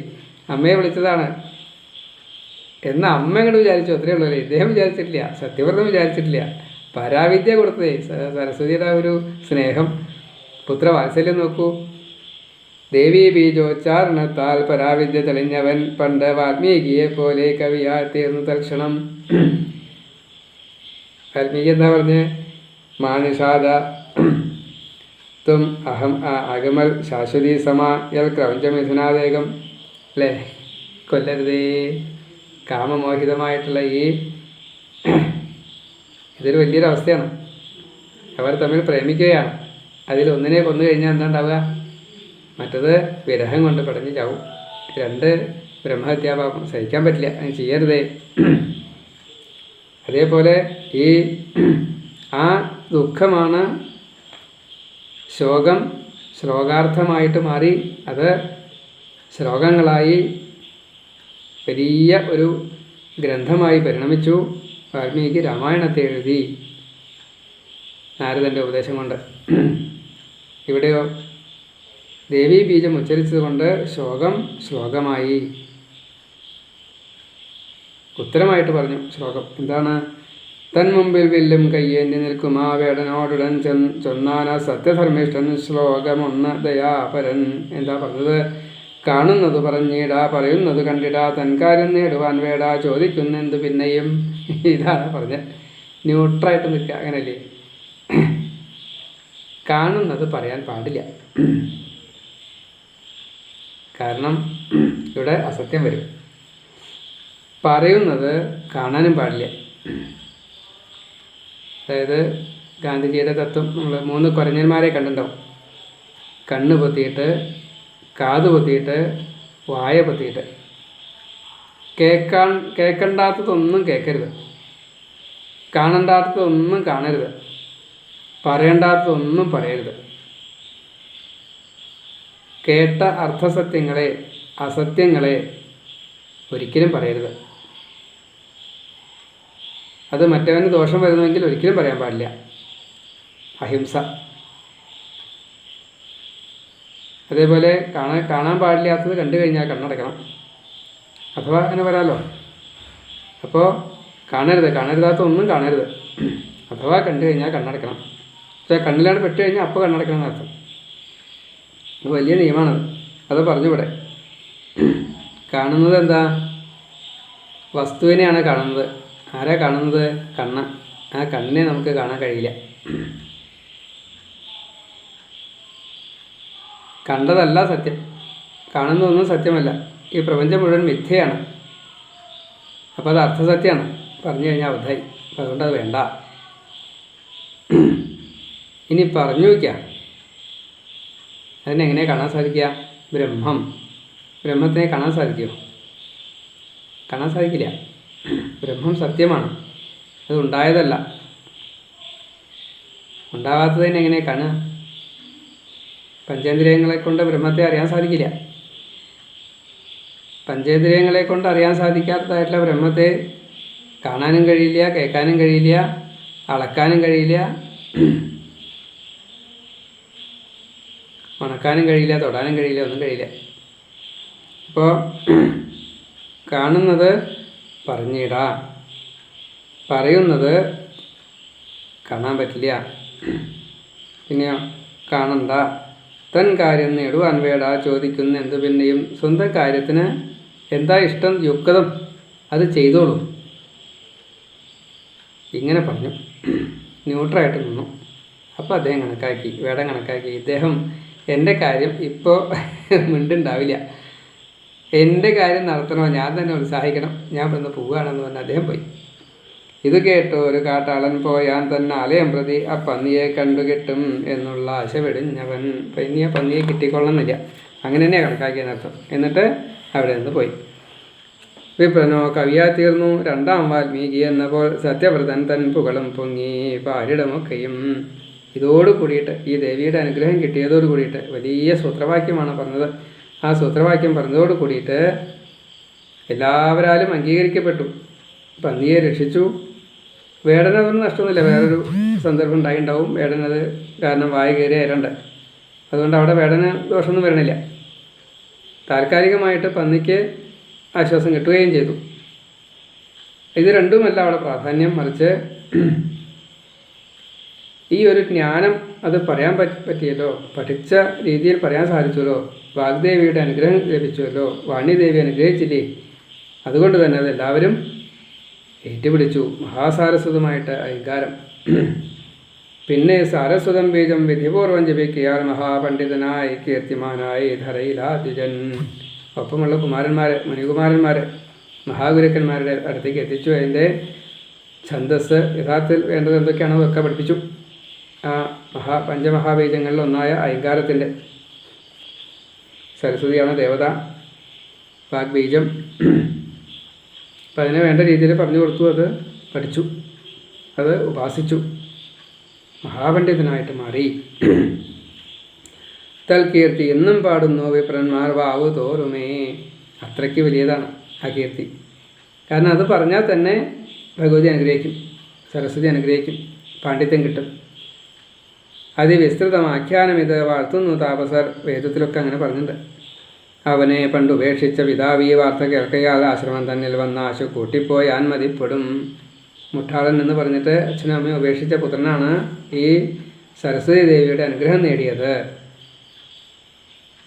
A: അമ്മയെ വിളിച്ചതാണ് എന്ന് അമ്മ ഇങ്ങോട്ട് വിചാരിച്ചു, അത്രയേ ഉള്ളൂ. ഇദ്ദേഹം വിചാരിച്ചിട്ടില്ല, സത്യവ്രതം വിചാരിച്ചിട്ടില്ല. പരാവിദ്യ കൊടുത്തതേ സരസ്വതിയുടെ ഒരു സ്നേഹം, പുത്രവാത്സല്യം നോക്കൂ. ദേവീ ബീജോച്ചാരണത്താൽ പരാവിദ്യ തെളിഞ്ഞവൻ പണ്ട് വാൽമീകിയെ പോലെ കവിയായി തീർന്നു തൽക്ഷണം. വാൽമീകി എന്താ പറഞ്ഞ്? മാനുഷാദ തും അഹം അകമൽ ശാശ്വതി സമാ യൽ ക്രൗഞ്ചമിഥുനാദേകം. അല്ലേ? കൊല്ലരുതേ. കാമമോഹിതമായിട്ടുള്ള ഇതൊരു വലിയൊരു അവസ്ഥയാണ്. അവർ തമ്മിൽ പ്രേമിക്കുകയാണ്. അതിലൊന്നിനെ കൊന്നു കഴിഞ്ഞാൽ എന്താ ഉണ്ടാവുക? മറ്റത് വിരഹം കൊണ്ട് പടഞ്ഞ് ചാവും. രണ്ട് ബ്രഹ്മഹത്യാപാപം സഹിക്കാൻ പറ്റില്ല, അത് ചെയ്യരുതേ. അതേപോലെ ആ ദുഃഖമാണ് ശോകം ശ്ലോകാർത്ഥമായിട്ട് മാറി, അത് ശ്ലോകങ്ങളായി വലിയ ഒരു ഗ്രന്ഥമായി പരിണമിച്ചു. വാൽമീകി രാമായണത്തെ എഴുതി നാരദൻ്റെ ഉപദേശം കൊണ്ട്. ഇവിടെയോ ദേവീ ബീജം ഉച്ചരിച്ചതുകൊണ്ട് ശോകം ശ്ലോകമായി. ഉത്തരമായിട്ട് പറഞ്ഞു ശ്ലോകം. എന്താണ്? തന്മുമ്പിൽ വില്ലും കയ്യേന്തി നിൽക്കും ആ വേടനോടുടൻ ചൊന്നാന സത്യധർമ്മിഷ്ഠൻ ശ്ലോകമൊന്ന് ദയാപരൻ. എന്താ പറഞ്ഞത്? കാണുന്നത് പറഞ്ഞിടാ, പറയുന്നത് കണ്ടിടാ, തൻകാര്യം നേടുവാൻ വേടാ, ചോദിക്കുന്നെന്ത് പിന്നെയും. ഇതാണ് പറഞ്ഞത്. ന്യൂട്രായിട്ട് നിൽക്കുക, അങ്ങനല്ലേ? കാണുന്നത് പറയാൻ പാടില്ല, കാരണം ഇവിടെ അസത്യം വരും. പറയുന്നത് കാണാനും പാടില്ല. അതായത് ഗാന്ധിജിയുടെ തത്വം നമ്മൾ 3 കുരങ്ങന്മാരെ കണ്ടിട്ടുണ്ടാവും. കണ്ണ് പൊത്തിയിട്ട്, കാത് പൊത്തിയിട്ട്, വായ പൊത്തിയിട്ട്. കേൾക്കണ്ടാത്തതൊന്നും കേൾക്കരുത്, കാണണ്ടാത്തതൊന്നും കാണരുത്, പറയേണ്ടാത്തതൊന്നും പറയരുത്. കേട്ട അർത്ഥസത്യങ്ങളെ, അസത്യങ്ങളെ ഒരിക്കലും പറയരുത്. അത് മറ്റവന് ദോഷം വരുന്നുവെങ്കിൽ ഒരിക്കലും പറയാൻ പാടില്ല. അഹിംസ. അതേപോലെ കാണാൻ പാടില്ലാത്തത് കണ്ടു കഴിഞ്ഞാൽ കണ്ണടക്കണം, അഥവാ അങ്ങനെ വരാമല്ലോ. അപ്പോൾ കാണരുതാത്ത ഒന്നും കാണരുത്, അഥവാ കണ്ടു കഴിഞ്ഞാൽ കണ്ണടക്കണം. പക്ഷേ കണ്ണിലാണ് പെട്ട് കഴിഞ്ഞാൽ അപ്പോൾ കണ്ണടക്കണം എന്നർത്ഥം. അത് വലിയ നിയമമാണത്. അത് പറഞ്ഞുവിടെ. കാണുന്നത് എന്താ? വസ്തുവിനെയാണ് കാണുന്നത്. ആരാ കാണുന്നത്? കണ്ണ്. ആ കണ്ണിനെ നമുക്ക് കാണാൻ കഴിയില്ല. കണ്ടതല്ല സത്യം, കാണുന്നതൊന്നും സത്യമല്ല. ഈ പ്രപഞ്ചം മുഴുവൻ മിഥ്യയാണ്. അപ്പോൾ അത് അർത്ഥസത്യമാണ്. പറഞ്ഞു കഴിഞ്ഞാൽ അബദ്ധമായി. അപ്പോൾ അതുകൊണ്ട് അത് വേണ്ട. ഇനി പറഞ്ഞു വയ്ക്കുക. അതിനെങ്ങനെ കാണാൻ സാധിക്കുക? ബ്രഹ്മത്തിനെ കാണാൻ സാധിക്കുമോ? കാണാൻ സാധിക്കില്ല. ബ്രഹ്മം സത്യമാണ്, അത് ഉണ്ടായതല്ല. ഉണ്ടാകാത്തതിനെ എങ്ങനെ കാണുക? പഞ്ചേന്ദ്രിയങ്ങളെ കൊണ്ട് ബ്രഹ്മത്തെ അറിയാൻ സാധിക്കില്ല. പഞ്ചേന്ദ്രിയങ്ങളെ കൊണ്ട് അറിയാൻ സാധിക്കാത്തതായിട്ടുള്ള ബ്രഹ്മത്തെ കാണാനും കഴിയില്ല, കേൾക്കാനും കഴിയില്ല, അളക്കാനും കഴിയില്ല, ഉണക്കാനും കഴിയില്ല, തൊടാനും കഴിയില്ല, ഒന്നും കഴിയില്ല. അപ്പോൾ കാണുന്നത് പറഞ്ഞിടാം, പറയുന്നത് കാണാൻ പറ്റില്ല. പിന്നെയോ കാണണ്ട. തൻ കാര്യം നേടുവാൻ വേട ചോദിക്കുന്ന എന്തു പിന്നെയും. സ്വന്തം കാര്യത്തിന് എന്താ ഇഷ്ടം യുക്തം അത് ചെയ്തോളൂ. ഇങ്ങനെ പറഞ്ഞു. ന്യൂട്രായിട്ട് നിന്നു. അപ്പോൾ അദ്ദേഹം കണക്കാക്കി, വേടം കണക്കാക്കി, ഇദ്ദേഹം എൻ്റെ കാര്യം ഇപ്പോൾ മിണ്ടുണ്ടാവില്ല, എൻ്റെ കാര്യം നടത്തണോ, ഞാൻ തന്നെ ഉത്സാഹിക്കണം, ഞാൻ ഇവിടുന്ന് പോവുകയാണെന്ന് പറഞ്ഞ് അദ്ദേഹം പോയി. ഇത് കേട്ടോ ഒരു കാട്ടാളൻ പോയാൻ തന്നെ ആലയം പ്രതി ആ പന്നിയെ കണ്ടു കിട്ടും എന്നുള്ള ആശ വെടിഞ്ഞവൻ. പന്നിയെ കിട്ടിക്കൊള്ളുന്നില്ല, അങ്ങനെ തന്നെയാണ് കണക്കാക്കിയെന്നർത്ഥം. എന്നിട്ട് അവിടെ നിന്ന് പോയി. വിപ്രനോ കവിയാ തീർന്നു. രണ്ടാം വാൽമീകി എന്നപ്പോൾ സത്യവ്രതൻ തൻ പുകളും പൊങ്ങി പാരിടമൊക്കെയും. ഇതോടു കൂടിയിട്ട്, ഈ ദേവിയുടെ അനുഗ്രഹം കിട്ടിയതോടു കൂടിയിട്ട്, വലിയ സൂത്രവാക്യമാണ് പറഞ്ഞത്. ആ സൂത്രവാക്യം പറഞ്ഞതോടു കൂടിയിട്ട് എല്ലാവരാലും അംഗീകരിക്കപ്പെട്ടു. പന്നിയെ രക്ഷിച്ചു. വേടനതൊന്നും നഷ്ടമൊന്നുമില്ല. വേറൊരു സന്ദർഭം ഉണ്ടായിട്ടുണ്ടാവും. വേടനത് കാരണം വായ കയറി അരണ്ട്, അതുകൊണ്ട് അവിടെ വേടന ദോഷമൊന്നും വരണില്ല. താൽക്കാലികമായിട്ട് പന്നിക്ക് ആശ്വാസം കിട്ടുകയും ചെയ്തു. ഇത് രണ്ടുമല്ല അവിടെ പ്രാധാന്യം, മറിച്ച് ഈ ഒരു ജ്ഞാനം അത് പറയാൻ പറ്റിയല്ലോ, പഠിച്ച രീതിയിൽ പറയാൻ സാധിച്ചല്ലോ, വാഗ്ദേവിയുടെ അനുഗ്രഹം ലഭിച്ചുവല്ലോ, വാണിദേവി അനുഗ്രഹിച്ചില്ലേ, അതുകൊണ്ട് തന്നെ അതെല്ലാവരും ഏറ്റുപിടിച്ചു. മഹാസാരസ്വതമായിട്ട് അഹങ്കാരം. പിന്നെ സാരസ്വതം ബീജം വിധിപൂർവം ജപിക്കിയാൽ മഹാപണ്ഡിതനായി കീർത്തിമാനായി ധരയിലാദ്വിജൻ. ഒപ്പമുള്ള കുമാരന്മാർ, മുനികുമാരന്മാർ, മഹാഗുരുക്കന്മാരുടെ അടുത്തേക്ക് എത്തിച്ചു. അതിൻ്റെ ഛന്ദസ് യഥാർത്ഥത്തിൽ വേണ്ടത് എന്തൊക്കെയാണോ അതൊക്കെ പഠിപ്പിച്ചു. ആ പഞ്ചമഹാബീജങ്ങളിൽ ഒന്നായ അഹങ്കാരത്തിൻ്റെ, സരസ്വതിയാണ് ദേവത, വാഗ്ബീജം. അപ്പം അതിനെ വേണ്ട രീതിയിൽ പറഞ്ഞു കൊടുത്തു. അത് പഠിച്ചു, അത് ഉപാസിച്ചു, മഹാപണ്ഡിതനായിട്ട് മാറി. തൽകീർത്തി എന്നും പാടുന്നു വിപ്രന്മാർ വാവു തോറുമേ. അത്രയ്ക്ക് വലിയതാണ് ആ കീർത്തി. കാരണം അത് പറഞ്ഞാൽ തന്നെ ഭഗവതി അനുഗ്രഹിക്കും, സരസ്വതി അനുഗ്രഹിക്കും, പാണ്ഡിത്യം കിട്ടും. അതിവിസ്തൃതം ആഖ്യാനം ഇത് വാഴ്ത്തുന്നു താപസർ. വേദത്തിലൊക്കെ അങ്ങനെ പറഞ്ഞിട്ടുണ്ട്. അവനെ പണ്ടുപേക്ഷിച്ച പിതാവ് ഈ വാർത്ത കേൾക്കയാൽ ആശ്രമം തന്നിൽ വന്ന ആശു കൂട്ടിപ്പോയാൻ മതിപ്പെടും. മുട്ടാളൻ എന്ന് പറഞ്ഞിട്ട് അച്ഛനും അമ്മയും ഉപേക്ഷിച്ച പുത്രനാണ് ഈ സരസ്വതി ദേവിയുടെ അനുഗ്രഹം നേടിയത്.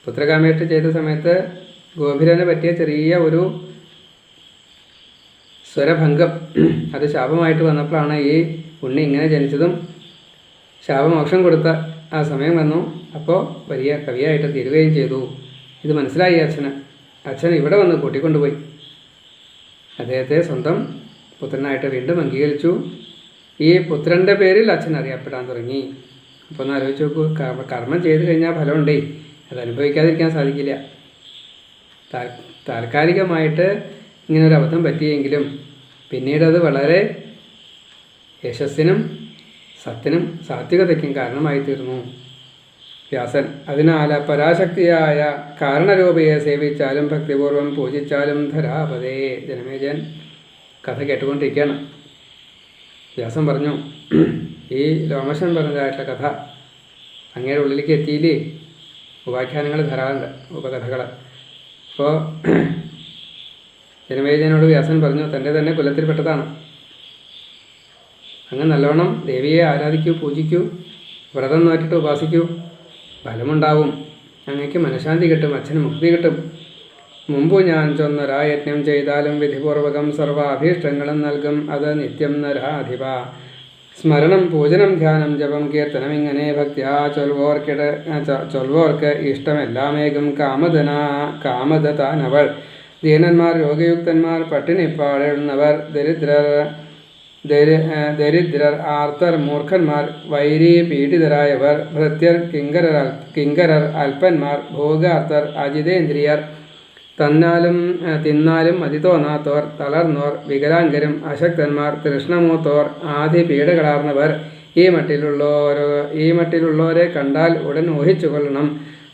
A: പുത്രകാമേഷ്ടി ചെയ്ത സമയത്ത് ഗോപുരനെ പറ്റിയ ചെറിയ ഒരു സ്വരഭംഗം, അത് ശാപമായിട്ട് വന്നപ്പോഴാണ് ഈ ഉണ്ണി ഇങ്ങനെ ജനിച്ചതും ശാപമോക്ഷം കൊടുത്ത ആ സമയം വന്നു. അപ്പോൾ വലിയ കവിയായിട്ട് തീരുകയും ചെയ്തു. ഇത് മനസ്സിലായി അച്ഛന്. അച്ഛൻ ഇവിടെ വന്ന് കൂട്ടിക്കൊണ്ടുപോയി അദ്ദേഹത്തെ സ്വന്തം പുത്രനായിട്ട് വീണ്ടും അംഗീകരിച്ചു. ഈ പുത്രൻ്റെ പേരിൽ അച്ഛൻ അറിയപ്പെടാൻ തുടങ്ങി. അപ്പോൾ ഒന്ന് ആലോചിച്ച് നോക്കൂ, കർമ്മം ചെയ്ത് കഴിഞ്ഞാൽ ഫലമുണ്ടേ, അത് അനുഭവിക്കാതിരിക്കാൻ സാധിക്കില്ല. താൽക്കാലികമായിട്ട് ഇങ്ങനൊരു അബദ്ധം പറ്റിയെങ്കിലും പിന്നീട് അത് വളരെ യശസ്സിനും സത്യനും സാത്വികതയ്ക്കും കാരണമായി തീർന്നു. വ്യാസൻ അതിനാൽ പരാശക്തിയായ കാരണരൂപയെ സേവിച്ചാലും ഭക്തിപൂർവം പൂജിച്ചാലും ധരാപതേ. ജനമേജയൻ കഥ കേട്ടുകൊണ്ടിരിക്കുകയാണ്. വ്യാസൻ പറഞ്ഞു, ഈ ലോമശൻ പറഞ്ഞതായിട്ടുള്ള കഥ അങ്ങയുടെ ഉള്ളിലേക്ക് എത്തിയില്ലേ? ഉപാഖ്യാനങ്ങൾ ധാരാളമുണ്ട്, ഉപകഥകൾ. അപ്പോൾ ജനമേജയനോട് വ്യാസൻ പറഞ്ഞു, തൻ്റെ തന്നെ കുലത്തിൽപ്പെട്ടതാണ്. അങ്ങ് നല്ലവണ്ണം ദേവിയെ ആരാധിക്കൂ, പൂജിക്കൂ, വ്രതം നോറ്റിട്ട് ഉപാസിക്കൂ, ഫലമുണ്ടാവും. അങ്ങക്ക് മനഃശാന്തി കിട്ടും, അച്ഛന് മുക്തി കിട്ടും. മുമ്പ് ഞാൻ ചൊന്നൊരാ യജ്ഞം ചെയ്താലും വിധിപൂർവകം സർവാഭീഷ്ടങ്ങളും നൽകും. അത് നിത്യം നരാധിപ. സ്മരണം, പൂജനം, ധ്യാനം, ജപം, കീർത്തനം, ഇങ്ങനെ ഭക്തിയാ ചൊൽവോർക്ക് ഇഷ്ടമെല്ലാമേകും. കാമദതാനവൾ. ദീനന്മാർ, രോഗയുക്തന്മാർ, പട്ടിണിപ്പാടുന്നവർ, ദരിദ്രർ, ആർത്തർ, മൂർഖന്മാർ, വൈരി പീഡിതരായവർ, ഭൃത്യർ, കിങ്കരർ, അല്പന്മാർ, ഭോഗാർത്തർ, അജിതേന്ദ്രിയർ, തിന്നാലും മതി തോന്നാത്തോർ, തളർന്നോർ, വികലാംഗരും, അശക്തന്മാർ, തൃഷ്ണമൂത്തോർ, ആദി പീഡകളാർന്നവർ, ഈ മട്ടിലുള്ളവരെ കണ്ടാൽ ഉടൻ ഊഹിച്ചു കൊള്ളണം.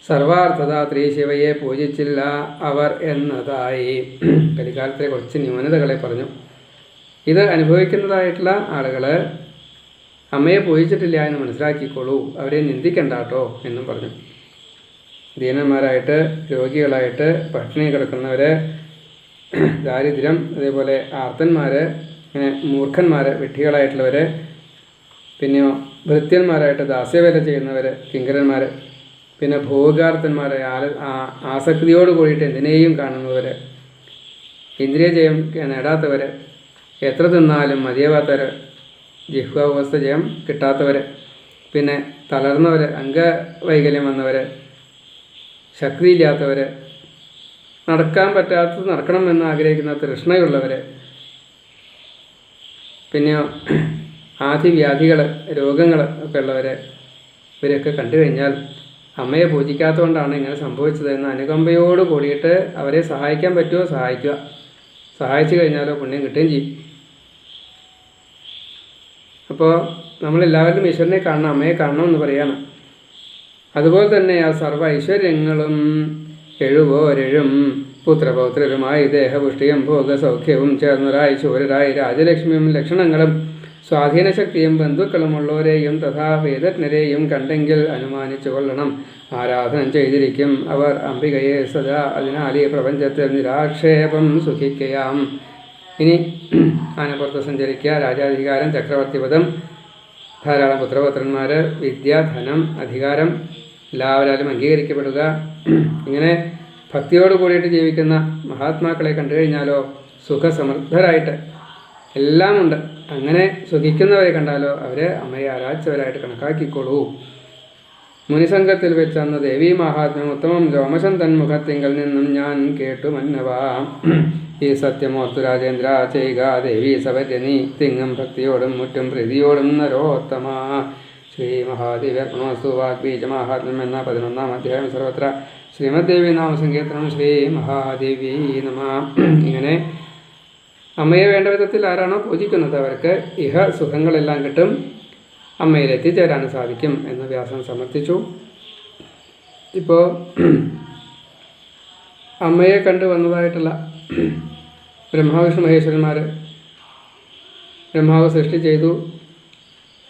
A: സർവാർത്ഥദാത്രീ ശിവയെ പൂജിച്ചില്ല അവർ എന്നതായി. കലികാലത്തിലെ കുറച്ച് ന്യൂനതകളെ പറഞ്ഞു. ഇത് അനുഭവിക്കുന്നതായിട്ടുള്ള ആളുകൾ അമ്മയെ പൂജിച്ചിട്ടില്ല എന്ന് മനസ്സിലാക്കിക്കോളൂ, അവരെ നിന്ദിക്കണ്ട കേട്ടോ എന്നും പറഞ്ഞു. ദീനന്മാരായിട്ട്, രോഗികളായിട്ട്, പട്ടിണി കിടക്കുന്നവർ, ദാരിദ്ര്യം, അതേപോലെ ആർത്തന്മാർ, ഇങ്ങനെ മൂർഖന്മാർ, വിഡ്ഢികളായിട്ടുള്ളവർ, പിന്നെയോ ഭൃത്യന്മാരായിട്ട് ദാസ്യവേല ചെയ്യുന്നവർ, കിങ്കരന്മാർ, പിന്നെ ഭോഗാർത്ഥന്മാർ, ആസക്തിയോട് കൂടിയിട്ട് എന്തിനേയും കാണുന്നവർ, ഇന്ദ്രിയജയം നേടാത്തവർ, എത്ര തിന്നാലും മതിയാവാത്തവർ, ജിഹ്വാവസ്ഥ ജയം കിട്ടാത്തവർ, പിന്നെ തളർന്നവർ, അംഗവൈകല്യം വന്നവർ, ശക്തിയില്ലാത്തവർ, നടക്കാൻ പറ്റാത്തത് നടക്കണമെന്ന് ആഗ്രഹിക്കുന്ന തൃഷ്ണയുള്ളവർ, പിന്നെയോ ആദിവ്യാധികൾ, രോഗങ്ങൾ ഒക്കെ ഉള്ളവർ, ഇവരെയൊക്കെ കണ്ടു കഴിഞ്ഞാൽ അമ്മയെ പൂജിക്കാത്തതുകൊണ്ടാണ് ഇങ്ങനെ സംഭവിച്ചതെന്ന് അനുകമ്പയോട് കൂടിയിട്ട് അവരെ സഹായിക്കാൻ പറ്റുമോ സഹായിക്കുക. സഹായിച്ചു കഴിഞ്ഞാലോ പുണ്യം കിട്ടുകയും ചെയ്യും. അപ്പോൾ നമ്മളെല്ലാവരും ഈശ്വരനെ കാണണം, അമ്മയെ കാണണമെന്ന് പറയാണ്. അതുപോലെ തന്നെ ആ സർവ്വ ഐശ്വര്യങ്ങളും എഴുവോരെഴും പുത്രപൗത്രരുമായി ദേഹപുഷ്ടിയും ഭോഗസൗഖ്യവും ചേർന്നൊരായി ശൂരരായി രാജലക്ഷ്മിയും ലക്ഷണങ്ങളും സ്വാധീനശക്തിയും ബന്ധുക്കളും ഉള്ളവരെയും തഥാ വേദജ്ഞരെയും കണ്ടെങ്കിൽ അനുമാനിച്ചു കൊള്ളണം, ആരാധനം ചെയ്തിരിക്കും അവർ അംബികയെ സദാ. അതിനാൽ ഈ പ്രപഞ്ചത്തിൽ നിരാക്ഷേപം സുഖിക്കയാം. ഇനി ആനപ്പുറത്ത് സഞ്ചരിക്കുക, രാജാധികാരം, ചക്രവർത്തിപദം, ധാരാളം പുത്രപുത്രന്മാർ, വിദ്യ, ധനം, അധികാരം എല്ലാവരാലും അംഗീകരിക്കപ്പെടുക. ഇങ്ങനെ ഭക്തിയോട് കൂടിയിട്ട് ജീവിക്കുന്ന മഹാത്മാക്കളെ കണ്ടു കഴിഞ്ഞാലോ സുഖസമൃദ്ധരായിട്ട് എല്ലാമുണ്ട്. അങ്ങനെ സുഖിക്കുന്നവരെ കണ്ടാലോ അവരെ അമ്മയെ ആരാധിച്ചവരായിട്ട് കണക്കാക്കിക്കോളൂ. മുനിസംഘത്തിൽ വെച്ച് അന്ന് ദേവീ മഹാത്മ്യം ഉത്തമം രോമശം തന്മുഖത്തിങ്കൽ നിന്നും ഞാൻ കേട്ടു മന്നവാ. ഈ സത്യമോർത്തു രാജേന്ദ്ര ചെയ്യുക ദേവീ സവര്യനീ തിങ്ങും ഭക്തിയോടും മുറ്റും പ്രീതിയോടും നരോത്തമ. ശ്രീ മഹാദേവ്യർപ്പണമസ്തു. വാഗ്ബീജമാഹാത്മ്യം എന്ന 11-ാം അധ്യായം സർവത്ര ശ്രീമദ്ദേവി നാമസങ്കീർത്തനം. ശ്രീ മഹാദേവി നമ. ഇങ്ങനെ അമ്മയെ വേണ്ട വിധത്തിൽ ആരാണോ പൂജിക്കുന്നത് അവർക്ക് ഇഹ സുഖങ്ങളെല്ലാം കിട്ടും, അമ്മയിൽ എത്തിച്ചേരാൻ സാധിക്കും എന്ന് വ്യാസൻ സമർത്ഥിച്ചു. ഇപ്പോൾ അമ്മയെ കണ്ടു വന്നതായിട്ടുള്ള ബ്രഹ്മാവിഷ്ണു മഹേശ്വരന്മാർ, ബ്രഹ്മാവ് സൃഷ്ടി ചെയ്തു,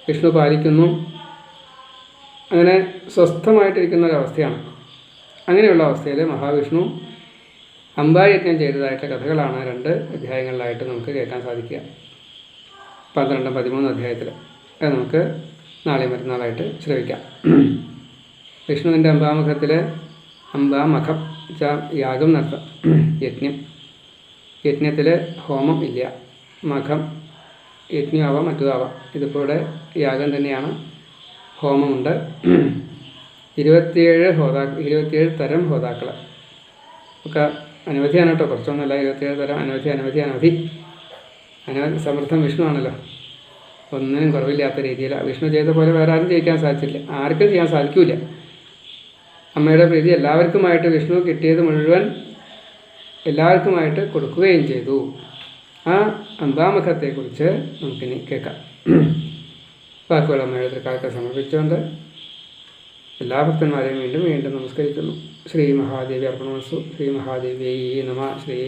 A: വിഷ്ണു പാലിക്കുന്നു, അങ്ങനെ സ്വസ്ഥമായിട്ടിരിക്കുന്ന ഒരവസ്ഥയാണ്. അങ്ങനെയുള്ള അവസ്ഥയിൽ മഹാവിഷ്ണു അംബായജ്ഞം ചെയ്തതായിട്ടുള്ള കഥകളാണ് 2 അധ്യായങ്ങളിലായിട്ട് നമുക്ക് കേൾക്കാൻ സാധിക്കുക. 12, 13 അധ്യായത്തിൽ അത് നമുക്ക് നാളെ മറ്റന്നാളായിട്ട് ശ്രവിക്കാം. വിഷ്ണുവിൻ്റെ അംബാമുഖത്തിൽ അംബാമഖം വെച്ചാൽ യാഗം നടത്താം, യജ്ഞത്തിൽ ഹോമം ഇല്ല, മഖം യജ്ഞമാവാം മറ്റതാവാം. ഇതിപ്പോൾ ഇവിടെ യാഗം തന്നെയാണ്, ഹോമമുണ്ട്. 27 തരം ഹോതാക്കൾ ഒക്കെ അനവധിയാണ് കേട്ടോ, കുറച്ചൊന്നുമല്ല. 27 തരം, അനവധി സമൃദ്ധം വിഷ്ണു ആണല്ലോ, ഒന്നിനും കുറവില്ലാത്ത രീതിയിൽ. വിഷ്ണു ചെയ്ത പോലെ വേറെ ആരും ചെയ്യിക്കാൻ സാധിച്ചില്ല, ആർക്കും ചെയ്യാൻ സാധിക്കില്ല. അമ്മയുടെ പ്രീതി എല്ലാവർക്കുമായിട്ട് വിഷ്ണു കിട്ടിയത് മുഴുവൻ എല്ലാവർക്കുമായിട്ട് കൊടുക്കുകയും ചെയ്തു. ആ അംബാമുഖത്തെക്കുറിച്ച് നമുക്കിനി കേൾക്കാം. വാക്കുകൾ അമ്മയുടെ തൃക്കാലത്തെ സമർപ്പിച്ചുകൊണ്ട് എല്ലാ ഭക്തന്മാരെയും വീണ്ടും വീണ്ടും നമസ്കരിക്കുന്നു. ശ്രീ മഹാദേവി അർപ്പണമസ്തു. ശ്രീ മഹാദേവി നമ. ശ്രീ